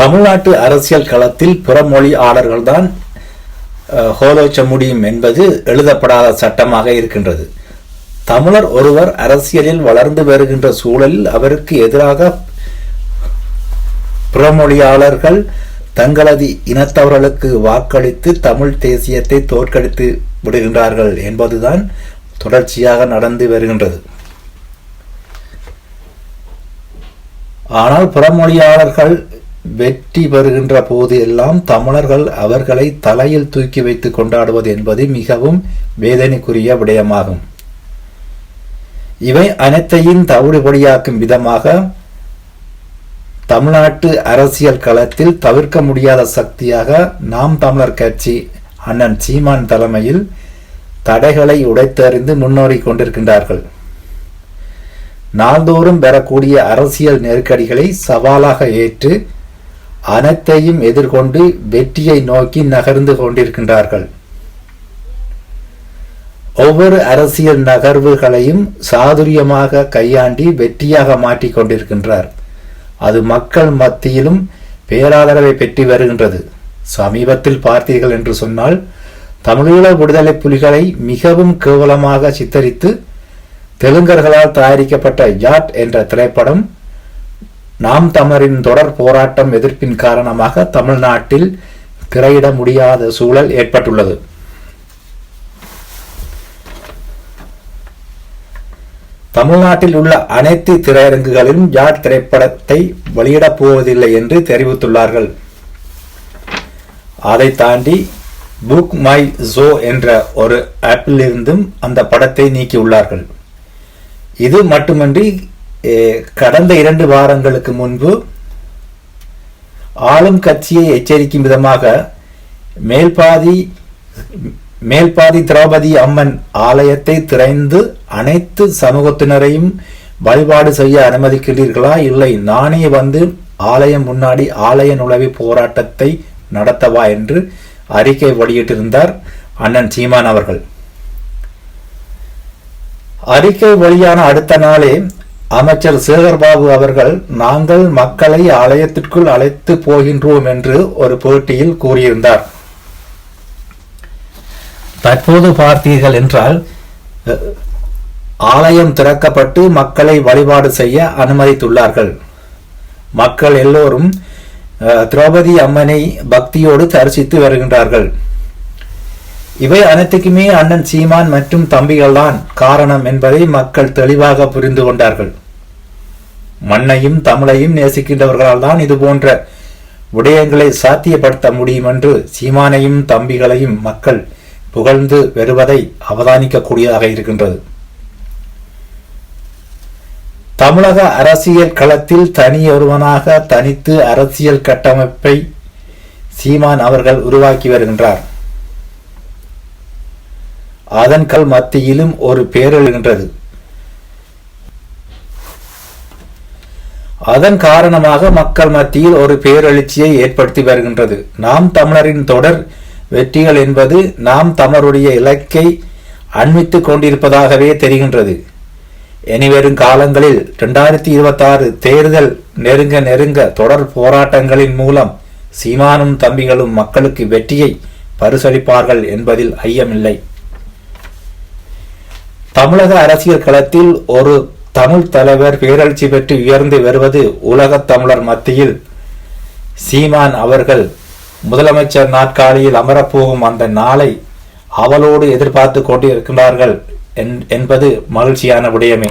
தமிழ்நாட்டு அரசியல் களத்தில் புறமொழியாளர்கள்தான் ஹோலோச்ச முடியும் என்பது எழுதப்படாத சட்டமாக இருக்கின்றது. தமிழர் ஒருவர் அரசியலில் வளர்ந்து வருகின்ற சூழலில் அவருக்கு எதிராக புறமொழியாளர்கள் தங்களது இனத்தவர்களுக்கு வாக்களித்து தமிழ் தேசியத்தை தோற்கடித்து விடுகின்றார்கள் என்பதுதான் தொடர்ச்சியாக நடந்து வருகின்றது. ஆனால் புறமொழியாளர்கள் வெற்றி பெறுகின்ற போது எல்லாம் தமிழர்கள் அவர்களை தலையில் தூக்கி வைத்து கொண்டாடுவது என்பது மிகவும் வேதனைக்குரிய விடயமாகும். இவை அனைத்தையும் தவிடுபடியாக்கும் விதமாக தமிழ்நாட்டு அரசியல் களத்தில் தவிர்க்க முடியாத சக்தியாக நாம் தமிழர் கட்சி அண்ணன் சீமான் தலைமையில் தடைகளை உடைத்தறிந்து முன்னேறி கொண்டிருக்கின்றார்கள். நாள்தோறும் பெறக்கூடிய அரசியல் நெருக்கடிகளை சவாலாக ஏற்று அனைத்தையும் எதிர்கொண்டு வெற்றியை நோக்கி நகர்ந்து கொண்டிருக்கின்றார்கள். ஒவ்வொரு அரசியல் நகர்வுகளையும் சாதுரியமாக கையாண்டி வெற்றியாக மாற்றிக் கொண்டிருக்கின்றார். அது மக்கள் மத்தியிலும் பேராதரவை பெற்று வருகின்றது. சமீபத்தில் பார்த்தீர்கள் என்று சொன்னால் தமிழீழ விடுதலை புலிகளை மிகவும் கேவலமாக சித்தரித்து தெலுங்கர்களால் தயாரிக்கப்பட்ட யாட் என்ற திரைப்படம் நாம் தமிழரின் தொடர் போராட்டம் எதிர்ப்பின் காரணமாக தமிழ்நாட்டில் திரையிட முடியாத சூழல் ஏற்பட்டுள்ளது. தமிழ்நாட்டில் உள்ள அனைத்து திரையரங்குகளிலும் யாட் திரைப்படத்தை வெளியிடப் போவதில்லை என்று தெரிவித்துள்ளார்கள். அதை தாண்டி புக் மை ஷோ என்ற ஒரு ஆப்பிலிருந்தும் அந்த படத்தை நீக்கியுள்ளார்கள். இது மட்டுமின்றி கடந்த 2 வாரங்களுக்கு முன்பு ஆளும் கட்சியை எச்சரிக்கும் விதமாக மேல்பாதி திரௌபதி அம்மன் ஆலயத்தை திறந்து அனைத்து சமூகத்தினரையும் வழிபாடு செய்ய அனுமதிக்கிறீர்களா, இல்லை நானே வந்து ஆலயம் முன்னாடி ஆலய நுழைவு போராட்டத்தை நடத்தவா என்று அறிக்கை வெளியிட்டிருந்தார் அண்ணன் சீமான் அவர்கள். அறிக்கை வெளியான அடுத்த நாளே அமைச்சர் சேகர்பாபு அவர்கள் நாங்கள் மக்களை ஆலயத்திற்குள் அழைத்து போகின்றோம் என்று ஒரு பேட்டியில் கூறியிருந்தார். தற்போது பார்த்தீர்கள் என்றால் ஆலயம் திறக்கப்பட்டு மக்களை வழிபாடு செய்ய அனுமதித்துள்ளார்கள். மக்கள் எல்லோரும் திரௌபதி அம்மனை பக்தியோடு தரிசித்து வருகின்றார்கள். இவை அனைத்துக்குமே அண்ணன் சீமான் மற்றும் தம்பிகள் தான் காரணம் என்பதை மக்கள் தெளிவாக புரிந்து கொண்டார்கள். மண்ணையும் தமிழையும் நேசிக்கின்றவர்களால் தான் இது போன்ற விடயங்களை சாத்தியப்படுத்த முடியும் என்று சீமானையும் தம்பிகளையும் மக்கள் புகழ்ந்து வருவதை அவதானிக்கக்கூடியதாக இருக்கின்றது. தமிழக அரசியல் களத்தில் தனியொருவனாக தனித்து அரசியல் கட்டமைப்பை சீமான் அவர்கள் உருவாக்கி வருகின்றார். அதன் மத்தியிலும் ஒரு பேரெழுகின்றது. அதன் காரணமாக மக்கள் மத்தியில் ஒரு பேரெழுச்சியை ஏற்படுத்தி வருகின்றது. நாம் தமிழரின் தொடர் வெற்றிகள் என்பது நாம் தமிழருடைய இலக்கை அண்மித்துக் கொண்டிருப்பதாகவே தெரிகின்றது. இனிவரும் காலங்களில் 2026 தேர்தல் நெருங்க தொடர் போராட்டங்களின் மூலம் சீமானும் தம்பிகளும் மக்களுக்கு வெற்றியை பரிசளிப்பார்கள் என்பதில் ஐயமில்லை. தமிழக அரசியல் களத்தில் ஒரு தமிழ் தலைவர் பேரெழுச்சி பெற்று உயர்ந்து வருவது உலகத் தமிழர் மத்தியில் சீமான் அவர்கள் முதலமைச்சர் நாற்காலியில் அமரப்போகும் அந்த நாளை அவளோடு எதிர்பார்த்து கொண்டிருக்கிறார்கள் என்பது மகிழ்ச்சியான விடயமே.